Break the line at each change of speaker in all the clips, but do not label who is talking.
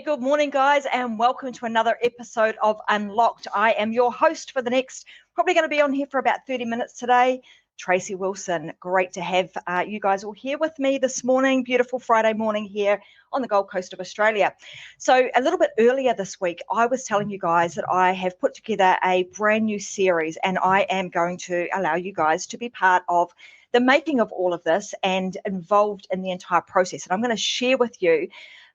Good morning, guys, and welcome to another episode of Unlocked. I am your host for the next, probably going to be on here for about 30 minutes today, Tracy Wilson. Great to have you guys all here with me this morning. Beautiful Friday morning here on the Gold Coast of Australia. So a little bit earlier this week, I was telling you guys that I have put together a brand new series, and I am going to allow you guys to be part of the making of all of this and involved in the entire process. And I'm going to share with you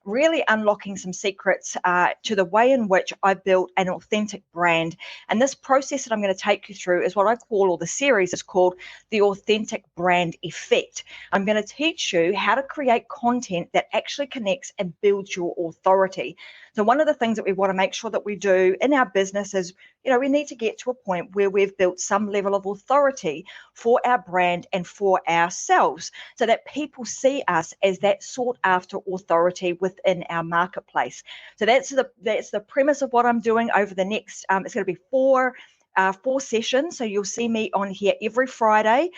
really unlocking some secrets to the way in which I built an authentic brand. And this process that I'm going to take you through is what I call, or the series is called, the Authentic Brand Effect. I'm going to teach you how to create content that actually connects and builds your authority. So one of the things that we want to make sure that we do in our business is, we need to get to a point where we've built some level of authority for our brand and for ourselves, so that people see us as that sought after authority within our marketplace. So that's the premise of what I'm doing over the next, it's going to be four sessions. So you'll see me on here every Friday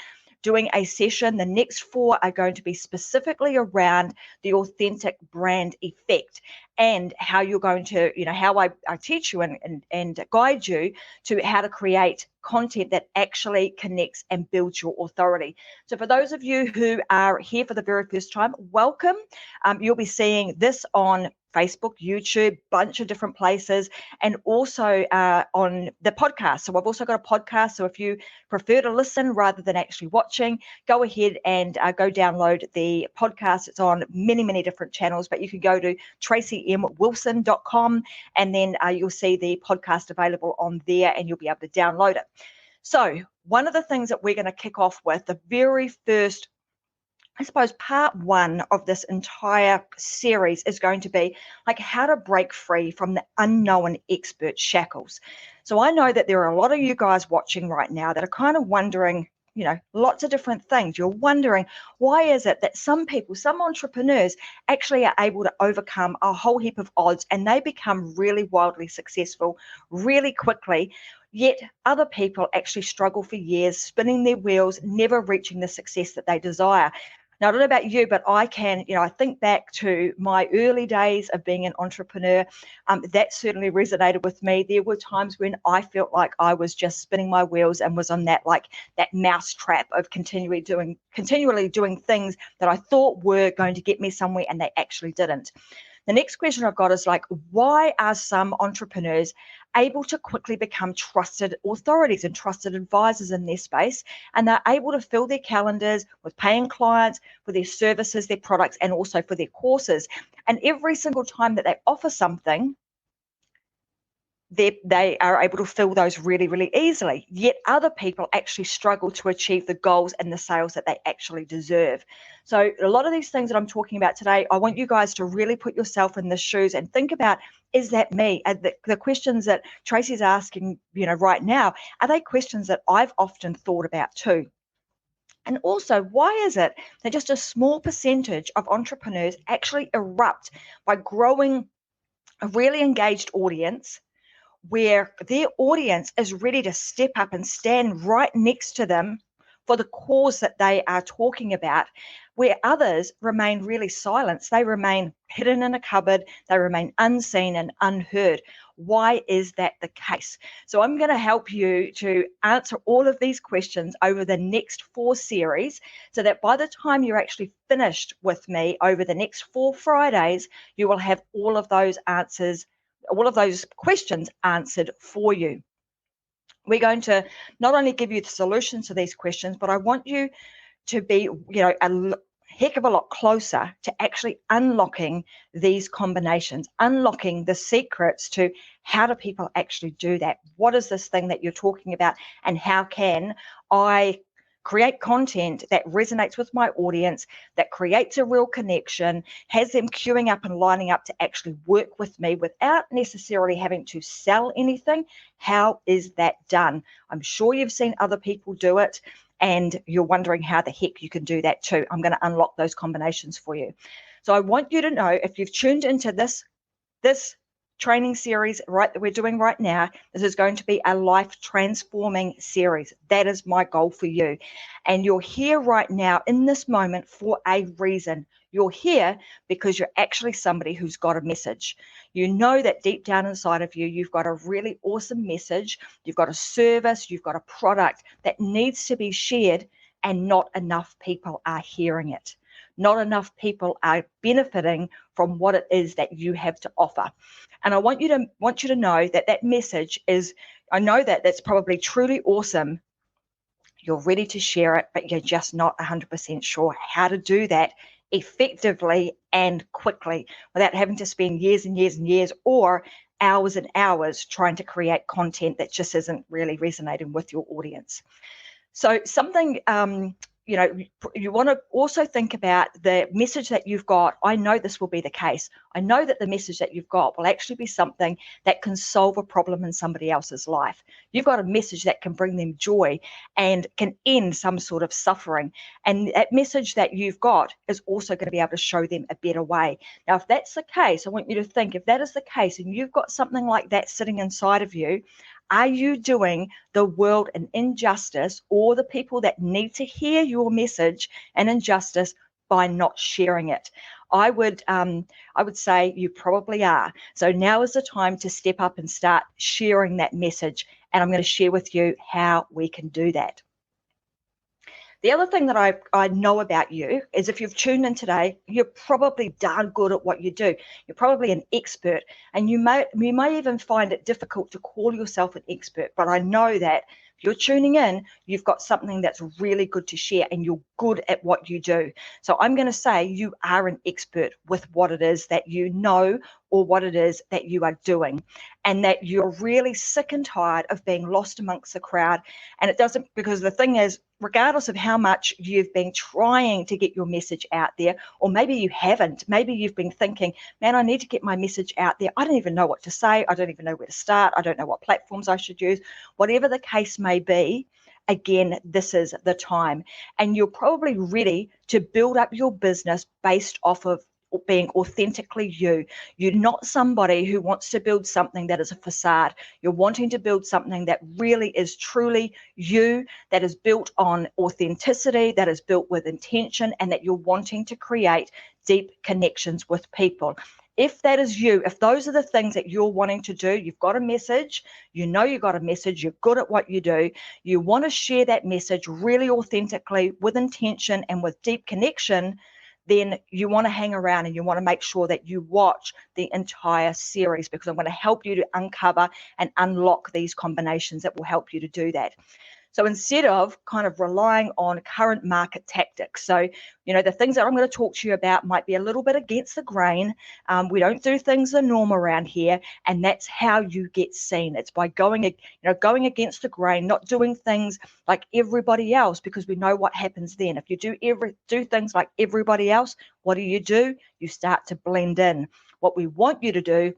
doing a session. The next four are going to be specifically around the authentic brand effect and how you're going to, how I teach you and guide you to how to create content that actually connects and builds your authority. So for those of you who are here for the very first time, welcome. You'll be seeing this on Facebook, YouTube, bunch of different places, and also on the podcast. So I've also got a podcast. So if you prefer to listen rather than actually watching, go ahead and go download the podcast. It's on many, many different channels, but you can go to tracymwilson.com and then you'll see the podcast available on there and you'll be able to download it. So one of the things that we're going to kick off with, the very first, I suppose, part one of this entire series is going to be like how to break free from the unknown expert shackles. So I know that there are a lot of you guys watching right now that are kind of wondering, lots of different things. You're wondering, why is it that some people, some entrepreneurs actually are able to overcome a whole heap of odds and they become really wildly successful really quickly, yet other people actually struggle for years, spinning their wheels, never reaching the success that they desire. Now, I don't know about you, but I can, I think back to my early days of being an entrepreneur. That certainly resonated with me. There were times when I felt like I was just spinning my wheels and was on that mouse trap of continually doing things that I thought were going to get me somewhere and they actually didn't. The next question I've got is why are some entrepreneurs able to quickly become trusted authorities and trusted advisors in their space, and they're able to fill their calendars with paying clients for their services, their products, and also for their courses. And every single time that they offer something, they are able to fill those really, really easily. Yet other people actually struggle to achieve the goals and the sales that they actually deserve. So a lot of these things that I'm talking about today, I want you guys to really put yourself in the shoes and think about, is that me? The questions that Tracy's asking, right now, are they questions that I've often thought about too? And also, why is it that just a small percentage of entrepreneurs actually erupt by growing a really engaged audience, where their audience is ready to step up and stand right next to them for the cause that they are talking about, where others remain really silenced? They remain hidden in a cupboard, they remain unseen and unheard. Why is that the case? So I'm going to help you to answer all of these questions over the next four series, so that by the time you're actually finished with me over the next 4 Fridays, you will have all of those questions answered for you. We're going to not only give you the solutions to these questions, but I want you to be, a heck of a lot closer to actually unlocking these combinations, unlocking the secrets to how do people actually do that? What is this thing that you're talking about? And how can I create content that resonates with my audience, that creates a real connection, has them queuing up and lining up to actually work with me without necessarily having to sell anything? How is that done? I'm sure you've seen other people do it, and you're wondering how the heck you can do that too. I'm going to unlock those combinations for you. So I want you to know, if you've tuned into this training series that we're doing right now, this is going to be a life transforming series. That is my goal for you. And you're here right now in this moment for a reason. You're here because you're actually somebody who's got a message. You know that deep down inside of you, you've got a really awesome message. You've got a service, you've got a product that needs to be shared, and not enough people are hearing it. Not enough people are benefiting from what it is that you have to offer. And I want you to know that that message is, I know that that's probably truly awesome. You're ready to share it, but you're just not 100% sure how to do that effectively and quickly without having to spend years and years and years or hours and hours trying to create content that just isn't really resonating with your audience. So something, you want to also think about the message that you've got. I know this will be the case. I know that the message that you've got will actually be something that can solve a problem in somebody else's life. You've got a message that can bring them joy and can end some sort of suffering. And that message that you've got is also going to be able to show them a better way. Now, if that's the case, I want you to think, if that is the case and you've got something like that sitting inside of you, are you doing the world an injustice or the people that need to hear your message an injustice by not sharing it? I would say you probably are. So now is the time to step up and start sharing that message. And I'm going to share with you how we can do that. The other thing that I know about you is if you've tuned in today, you're probably darn good at what you do. You're probably an expert, and you may even find it difficult to call yourself an expert. But I know that if you're tuning in, you've got something that's really good to share and you're good at what you do. So I'm going to say you are an expert with what it is that you know or what it is that you are doing, and that you're really sick and tired of being lost amongst the crowd. And it doesn't, because the thing is, regardless of how much you've been trying to get your message out there, or maybe you haven't, maybe you've been thinking, man, I need to get my message out there. I don't even know what to say. I don't even know where to start. I don't know what platforms I should use. Whatever the case may be, again, this is the time. And you're probably ready to build up your business based off of being authentically you. You're not somebody who wants to build something that is a facade. You're wanting to build something that really is truly you, that is built on authenticity, that is built with intention, and that you're wanting to create deep connections with people. If that is you, if those are the things that you're wanting to do, you've got a message, you know you've got a message, you're good at what you do, you want to share that message really authentically with intention and with deep connection, then you want to hang around and you want to make sure that you watch the entire series, because I'm going to help you to uncover and unlock these combinations that will help you to do that. So instead of kind of relying on current market tactics, so, the things that I'm going to talk to you about might be a little bit against the grain. We don't do things the norm around here, and that's how you get seen. It's by going against the grain, not doing things like everybody else, because we know what happens then. If you do things like everybody else, what do? You start to blend in. What we want you to do,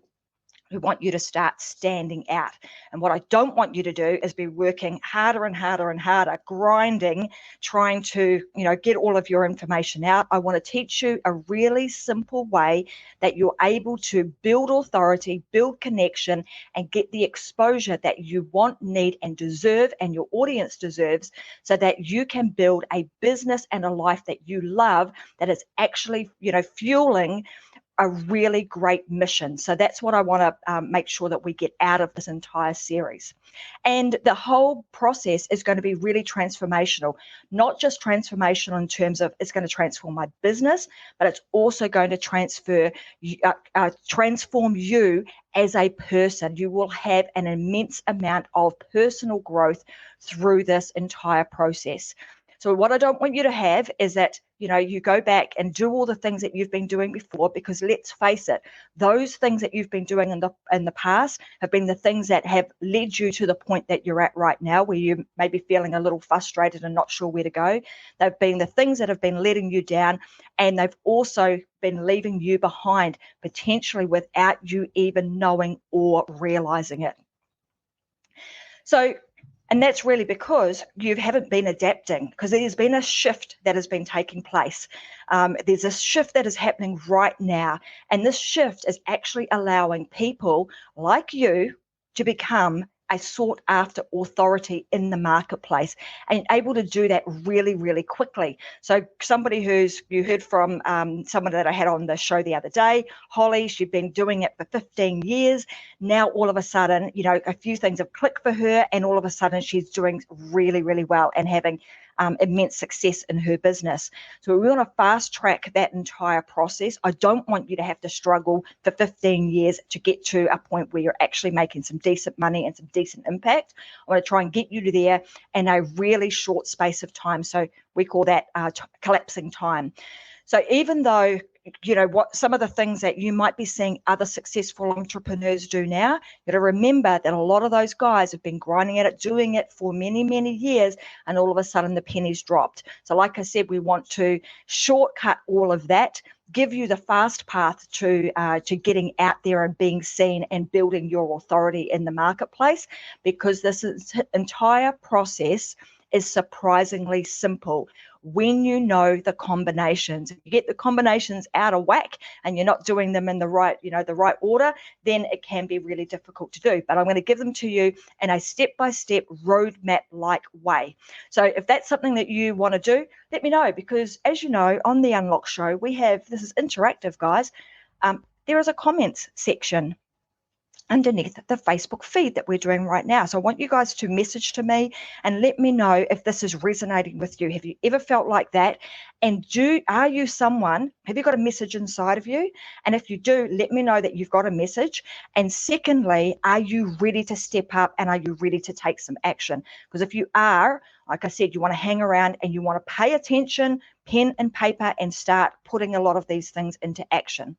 we want you to start standing out. And what I don't want you to do is be working harder and harder and harder, grinding, trying to, get all of your information out. I want to teach you a really simple way that you're able to build authority, build connection, and get the exposure that you want, need, and deserve, and your audience deserves, so that you can build a business and a life that you love, that is actually, fueling a really great mission. So that's what I want to make sure that we get out of this entire series. And the whole process is going to be really transformational, not just transformational in terms of it's going to transform my business, but it's also going to transform you as a person. You will have an immense amount of personal growth through this entire process. So what I don't want you to have is that, you go back and do all the things that you've been doing before, because let's face it, those things that you've been doing in the past have been the things that have led you to the point that you're at right now, where you may be feeling a little frustrated and not sure where to go. They've been the things that have been letting you down, and they've also been leaving you behind, potentially without you even knowing or realizing it. And that's really because you haven't been adapting, because there's been a shift that has been taking place. There's a shift that is happening right now. And this shift is actually allowing people like you to become a sought after authority in the marketplace, and able to do that really, really quickly. So somebody you heard from someone that I had on the show the other day, Holly, she'd been doing it for 15 years. Now, all of a sudden, a few things have clicked for her, and all of a sudden she's doing really, really well and having immense success in her business. So we want to fast track that entire process. I don't want you to have to struggle for 15 years to get to a point where you're actually making some decent money and some decent impact. I want to try and get you to there in a really short space of time. So we call that collapsing time. So even though, what some of the things that you might be seeing other successful entrepreneurs do now, you got to remember that a lot of those guys have been grinding at it, doing it for many, many years, and all of a sudden the pennies dropped. So like I said, we want to shortcut all of that, give you the fast path to getting out there and being seen and building your authority in the marketplace, because this entire process is surprisingly simple when you know the combinations. If you get the combinations out of whack and you're not doing them in the right order, then it can be really difficult to do. But I'm going to give them to you in a step-by-step roadmap-like way. So if that's something that you want to do, let me know, because as you know, on the Unlock Show, this is interactive, guys. There is a comments section underneath the Facebook feed that we're doing right now. So I want you guys to message to me and let me know if this is resonating with you. Have you ever felt like that? And have you got a message inside of you? And if you do, let me know that you've got a message. And secondly, are you ready to step up, and are you ready to take some action? Because if you are, like I said, you want to hang around and you want to pay attention, pen and paper, and start putting a lot of these things into action.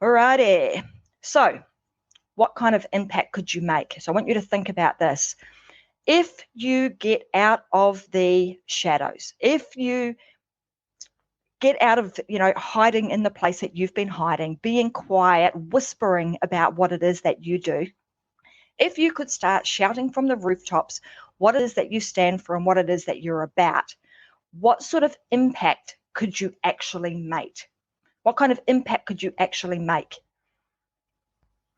Alrighty. So what kind of impact could you make? So I want you to think about this. If you get out of the shadows, if you get out of, hiding in the place that you've been hiding, being quiet, whispering about what it is that you do, if you could start shouting from the rooftops what it is that you stand for and what it is that you're about, what sort of impact could you actually make? What kind of impact could you actually make?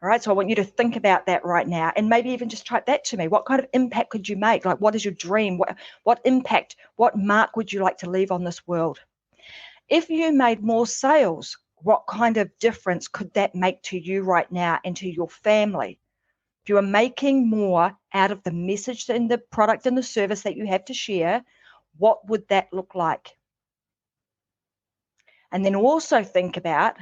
All right, so I want you to think about that right now, and maybe even just type that to me. What kind of impact could you make? Like, what is your dream? What impact, what mark would you like to leave on this world? If you made more sales, what kind of difference could that make to you right now and to your family? If you are making more out of the message and the product and the service that you have to share, what would that look like? And then also think about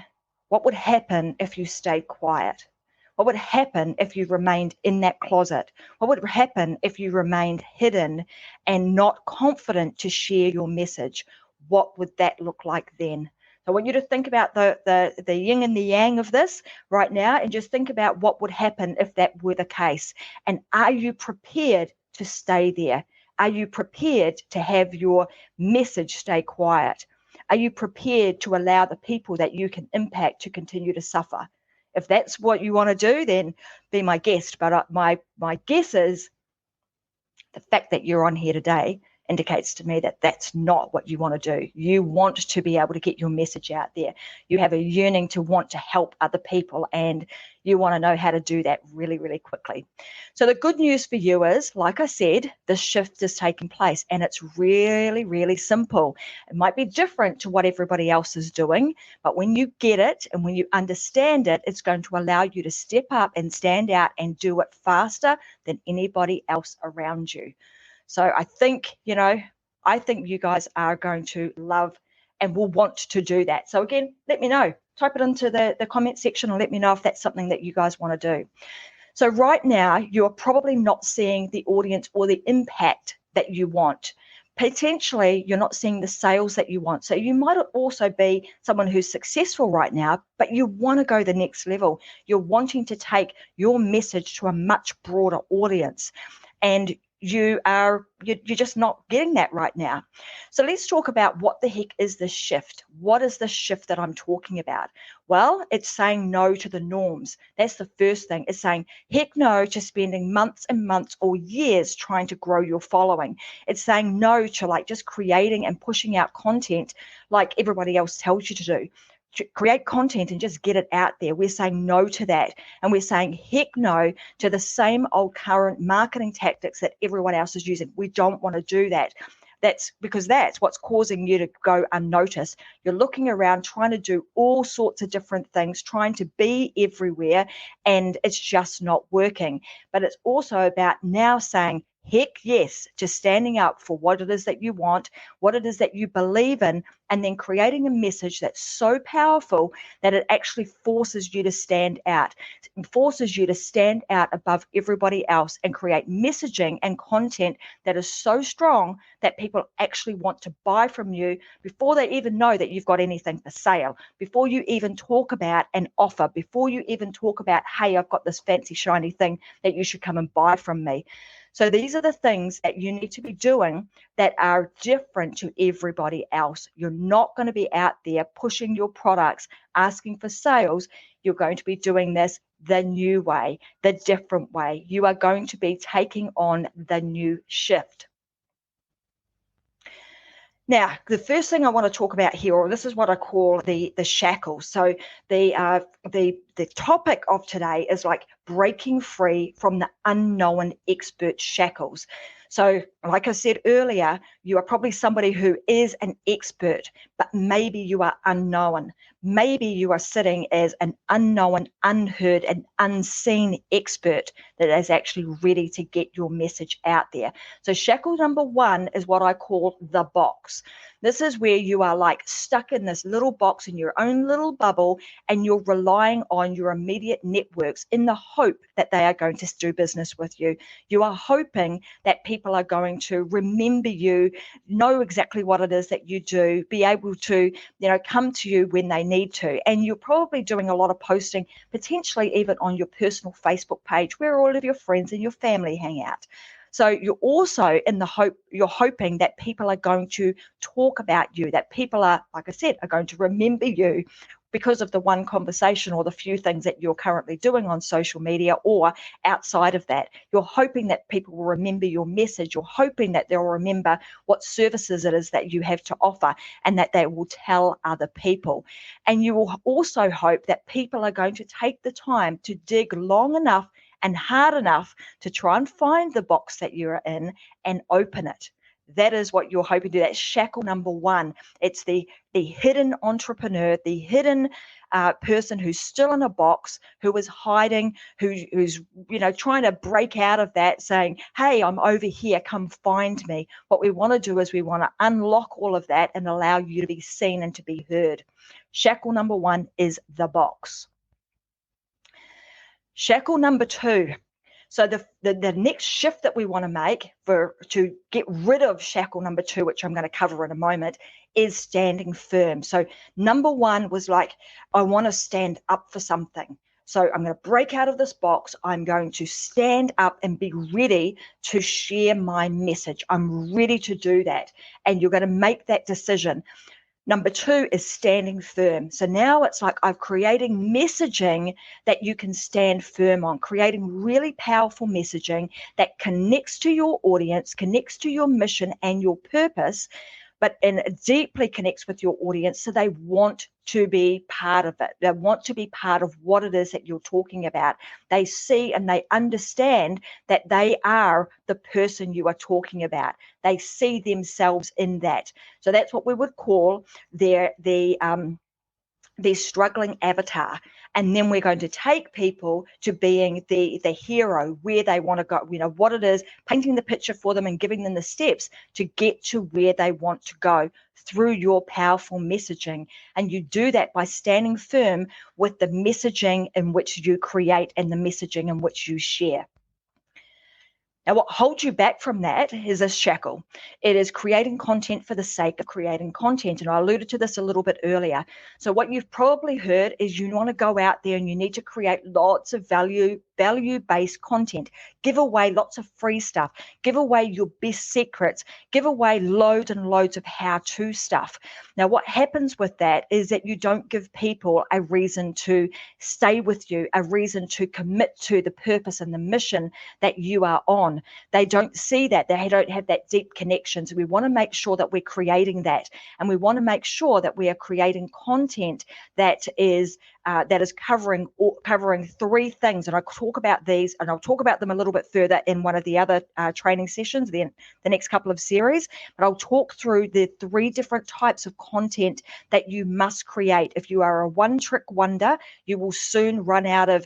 what would happen if you stayed quiet. What would happen if you remained in that closet? What would happen if you remained hidden and not confident to share your message? What would that look like then? So I want you to think about the yin and the yang of this right now, and just think about what would happen if that were the case. And are you prepared to stay there? Are you prepared to have your message stay quiet? Are you prepared to allow the people that you can impact to continue to suffer? If that's what you want to do, then be my guest. But my guess is the fact that you're on here today indicates to me that that's not what you want to do. You want to be able to get your message out there. You have a yearning to want to help other people, and you want to know how to do that really, really quickly. So the good news for you is, like I said, this shift is taking place, and it's really, really simple. It might be different to what everybody else is doing, but when you get it and when you understand it, it's going to allow you to step up and stand out and do it faster than anybody else around you. So I think you guys are going to love and will want to do that. So again, let me know. Type it into the comment section and let me know if that's something that you guys want to do. So right now, you're probably not seeing the audience or the impact that you want. Potentially, you're not seeing the sales that you want. So you might also be someone who's successful right now, but you want to go the next level. You're wanting to take your message to a much broader audience. And you're just not getting that right now. So let's talk about what the heck is this shift. What is the shift that I'm talking about? Well, it's saying no to the norms. That's the first thing. It's saying heck no to spending months and months or years trying to grow your following. It's saying no to just creating and pushing out content like everybody else tells you to do. create content and just get it out there. We're saying no to that. And we're saying heck no to the same old current marketing tactics that everyone else is using. We don't want to do that. That's because that's what's causing you to go unnoticed. You're looking around trying to do all sorts of different things, trying to be everywhere, and it's just not working. But it's also about now saying heck yes to standing up for what it is that you want, what it is that you believe in, and then creating a message that's so powerful that it actually forces you to stand out. It forces you to stand out above everybody else and create messaging and content that is so strong that people actually want to buy from you before they even know that you've got anything for sale, before you even talk about an offer, before you even talk about, hey, I've got this fancy shiny thing that you should come and buy from me. So these are the things that you need to be doing that are different to everybody else. You're not going to be out there pushing your products, asking for sales. You're going to be doing this the new way, the different way. You are going to be taking on the new shift. Now, the first thing I want to talk about here, or this is what I call the shackles. So the topic of today is like breaking free from the unknown expert shackles. So like I said earlier, you are probably somebody who is an expert, but maybe you are unknown. Maybe you are sitting as an unknown, unheard, and unseen expert that is actually ready to get your message out there. So shackle number one is what I call the box. This is where you are like stuck in this little box in your own little bubble, and you're relying on your immediate networks in the hope that they are going to do business with you. You are hoping that people are going to remember you, know exactly what it is that you do, be able to, come to you when they need to. And you're probably doing a lot of posting, potentially even on your personal Facebook page where all of your friends and your family hang out. So you're also in the hope, you're hoping that people are going to talk about you, that people are, like I said, are going to remember you because of the one conversation or the few things that you're currently doing on social media or outside of that. You're hoping that people will remember your message. You're hoping that they'll remember what services it is that you have to offer and that they will tell other people. And you will also hope that people are going to take the time to dig long enough and hard enough to try and find the box that you're in and open it. That is what you're hoping to do. That's shackle number one. It's the hidden entrepreneur, the hidden person who's still in a box, who is hiding, who's trying to break out of that, saying, hey, I'm over here, come find me. What we want to do is we want to unlock all of that and allow you to be seen and to be heard. Shackle number one is the box. Shackle number two. So the next shift that we want to make to get rid of shackle number two, which I'm going to cover in a moment, is standing firm. So number one was like, I want to stand up for something. So I'm going to break out of this box. I'm going to stand up and be ready to share my message. I'm ready to do that. And you're going to make that decision. Number two is standing firm. So now it's like I'm creating messaging that you can stand firm on, creating really powerful messaging that connects to your audience, connects to your mission and your purpose, and deeply connects with your audience, so they want to be part of it. They want to be part of what it is that you're talking about. They see and they understand that they are the person you are talking about. They see themselves in that. So that's what we would call their struggling avatar. And then we're going to take people to being the hero, where they want to go, what it is, painting the picture for them and giving them the steps to get to where they want to go through your powerful messaging. And you do that by standing firm with the messaging in which you create and the messaging in which you share. Now, what holds you back from that is a shackle. It is creating content for the sake of creating content. And I alluded to this a little bit earlier. So what you've probably heard is you want to go out there and you need to create lots of value value-based content. Give away lots of free stuff. Give away your best secrets. Give away loads and loads of how-to stuff. Now, what happens with that is that you don't give people a reason to stay with you, a reason to commit to the purpose and the mission that you are on. They don't see that. They don't have that deep connection. So we want to make sure that we're creating that. And we want to make sure that we are creating content that is covering three things. And I'll talk about these, and I'll talk about them a little bit further in one of the other training sessions, then the next couple of series. But I'll talk through the three different types of content that you must create. If you are a one-trick wonder, you will soon run out of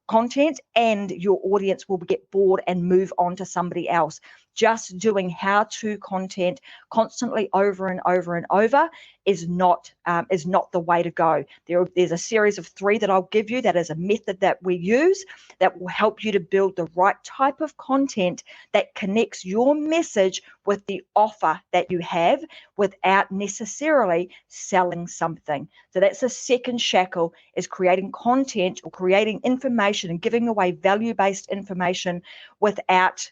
content, and your audience will get bored and move on to somebody else. Just doing how-to content constantly over and over and over is not the way to go. There's a series of 3 that I'll give you. That is a method that we use that will help you to build the right type of content that connects your message with the offer that you have without necessarily selling something. So that's the second shackle, is creating content or creating information and giving away value-based information without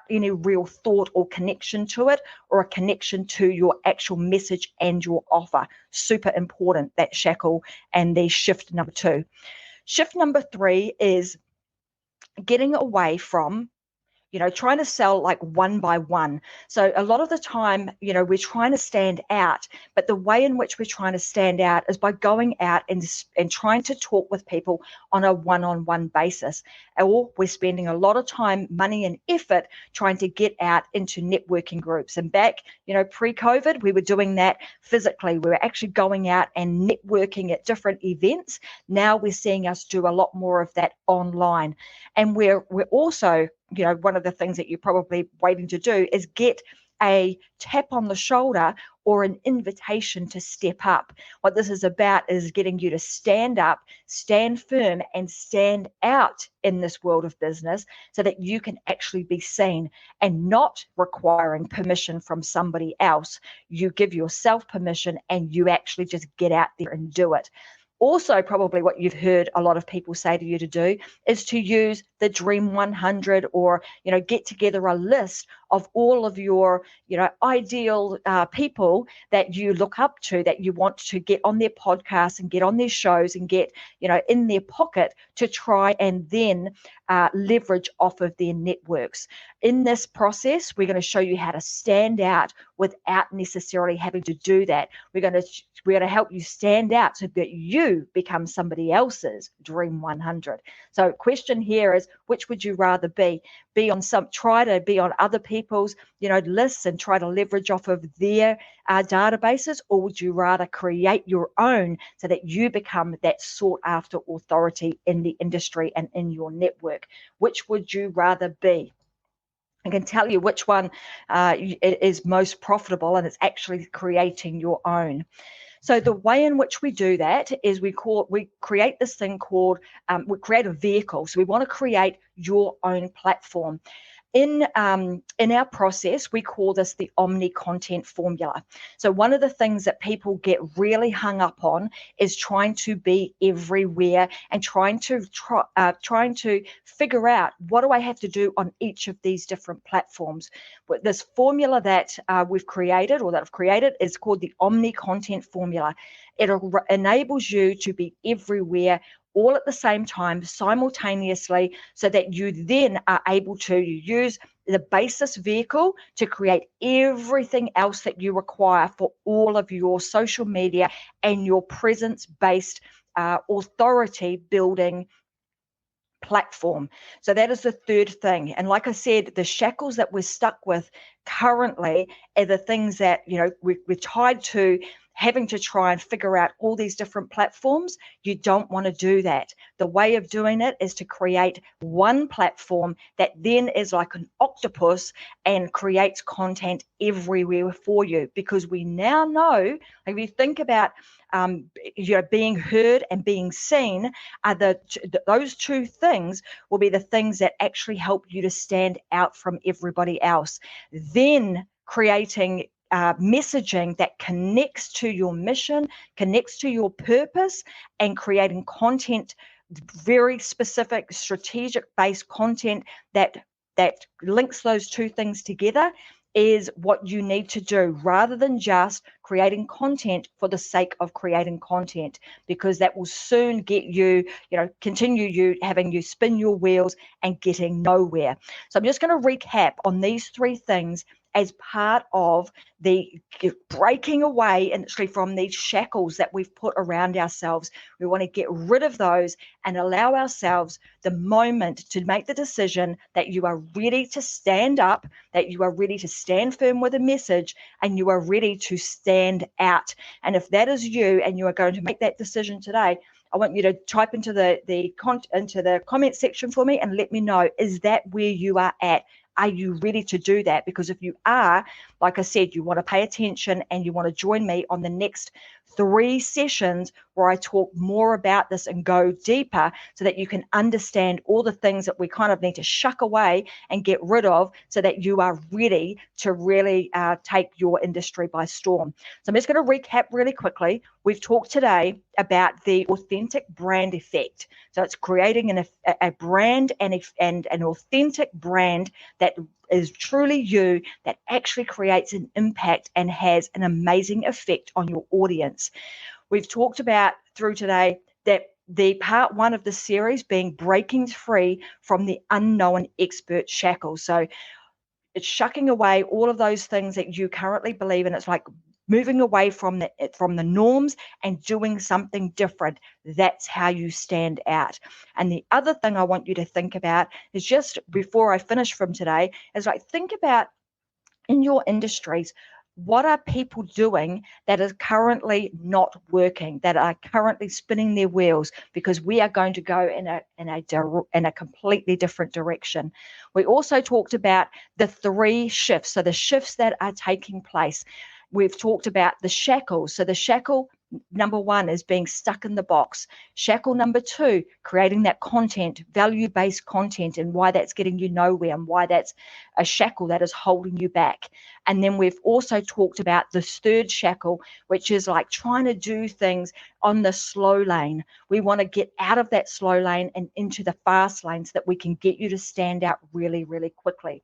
any real thought or connection to it, or a connection to your actual message and your offer. Super important, that shackle. And the shift number 2. Shift number 3 is getting away from trying to sell like one by one. So a lot of the time, we're trying to stand out, but the way in which we're trying to stand out is by going out and trying to talk with people on a one-on-one basis. Or we're spending a lot of time, money, and effort trying to get out into networking groups. And back, pre-COVID, we were doing that physically. We were actually going out and networking at different events. Now we're seeing us do a lot more of that online. And we're also, one of the things that you're probably waiting to do is get a tap on the shoulder or an invitation to step up. What this is about is getting you to stand up, stand firm, and stand out in this world of business so that you can actually be seen, and not requiring permission from somebody else. You give yourself permission and you actually just get out there and do it. Also, probably what you've heard a lot of people say to you to do is to use the Dream 100, or, get together a list of all of your, ideal people that you look up to, that you want to get on their podcasts and get on their shows and get, in their pocket to try and then leverage off of their networks. In this process, we're going to show you how to stand out without necessarily having to do that. We're going to help you stand out so that you become somebody else's Dream 100. So question here is, which would you rather be? Try to be on other people's, lists and try to leverage off of their databases, or would you rather create your own so that you become that sought after authority in the industry and in your network? Which would you rather be? I can tell you which one is most profitable, and it's actually creating your own. So the way in which we do that is we create this thing called, we create a vehicle. So we want to create your own platform. In our process, we call this the Omni content formula. So one of the things that people get really hung up on is trying to be everywhere and trying to figure out, what do I have to do on each of these different platforms. But this formula that we've created, or that I've created, is called the Omni content formula. It enables you to be everywhere all at the same time, simultaneously, so that you then are able to use the basis vehicle to create everything else that you require for all of your social media and your presence-based authority building platform. So that is the third thing. And like I said, the shackles that we're stuck with currently are the things that, we're tied to, having to try and figure out all these different platforms. You don't want to do that. The way of doing it is to create one platform that then is like an octopus and creates content everywhere for you. Because we now know, if you think about being heard and being seen, are those two things will be the things that actually help you to stand out from everybody else. Then creating messaging that connects to your mission, connects to your purpose, and creating content very specific, strategic-based content that links those two things together is what you need to do, rather than just creating content for the sake of creating content, because that will soon get you, continue you having you spin your wheels and getting nowhere. So I'm just going to recap on these three things as part of the breaking away from these shackles that we've put around ourselves. We want to get rid of those and allow ourselves the moment to make the decision that you are ready to stand up, that you are ready to stand firm with a message, and you are ready to stand out. And if that is you and you are going to make that decision today, I want you to type into the comment section for me and let me know, is that where you are at? Are you ready to do that? Because if you are, like I said, you want to pay attention and you want to join me on the next 3 sessions where I talk more about this and go deeper, so that you can understand all the things that we kind of need to shuck away and get rid of, so that you are ready to really take your industry by storm. So I'm just going to recap really quickly. We've talked today about the authentic brand effect. So it's creating a brand and an authentic brand that is truly you, that actually creates an impact and has an amazing effect on your audience. We've talked about through today that the part 1 of the series being breaking free from the unknown expert shackles. So it's shucking away all of those things that you currently believe in. It's like moving away from the norms and doing something different. That's how you stand out. And the other thing I want you to think about is, just before I finish from today, is like, think about in your industries, what are people doing that is currently not working, that are currently spinning their wheels? Because we are going to go in a completely different direction. We also talked about the 3 shifts, so the shifts that are taking place. We've talked about the shackles. So the shackle number 1 is being stuck in the box. Shackle number 2, creating that content, value-based content, and why that's getting you nowhere and why that's a shackle that is holding you back. And then we've also talked about the 3rd shackle, which is like trying to do things on the slow lane. We want to get out of that slow lane and into the fast lane, so that we can get you to stand out really, really quickly.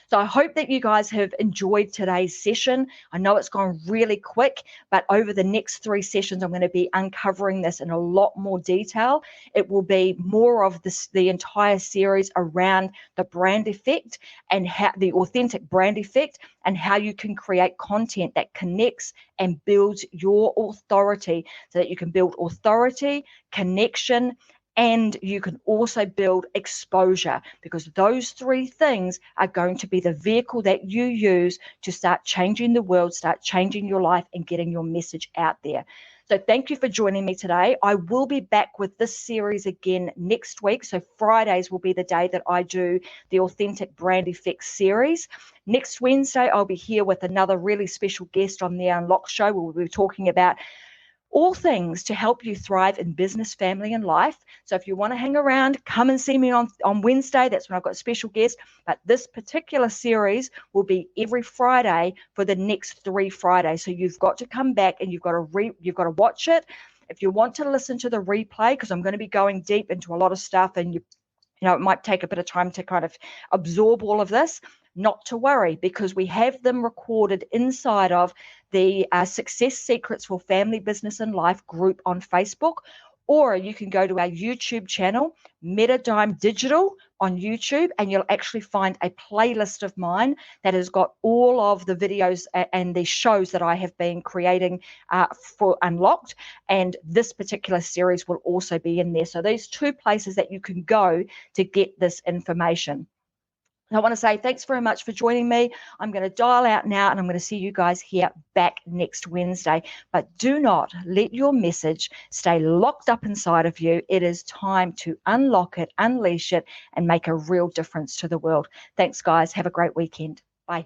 So I hope that you guys have enjoyed today's session. I know it's gone really quick, but over the next 3 sessions, I'm going to be uncovering this in a lot more detail. It will be more of the entire series around the brand effect and how the authentic brand effect, and how you can create content that connects and builds your authority, so that you can build authority, connection, and you can also build exposure, because those 3 things are going to be the vehicle that you use to start changing the world, start changing your life, and getting your message out there. So thank you for joining me today. I will be back with this series again next week. So Fridays will be the day that I do the Authentic Brand Effect series. Next Wednesday, I'll be here with another really special guest on the Unlock Show. We'll be talking about all things to help you thrive in business, family, and life. So if you want to hang around, come and see me on Wednesday. That's when I've got a special guest. But this particular series will be every Friday for the next 3 Fridays. So you've got to come back and you've got to watch it. If you want to listen to the replay, because I'm going to be going deep into a lot of stuff, and it might take a bit of time to kind of absorb all of this. Not to worry, because we have them recorded inside of the Success Secrets for Family, Business and Life group on Facebook, or you can go to our YouTube channel, Metadime Digital on YouTube, and you'll actually find a playlist of mine that has got all of the videos and the shows that I have been creating for Unlocked, and this particular series will also be in there. So these 2 places that you can go to get this information. I want to say thanks very much for joining me. I'm going to dial out now, and I'm going to see you guys here back next Wednesday. But do not let your message stay locked up inside of you. It is time to unlock it, unleash it, and make a real difference to the world. Thanks, guys. Have a great weekend. Bye.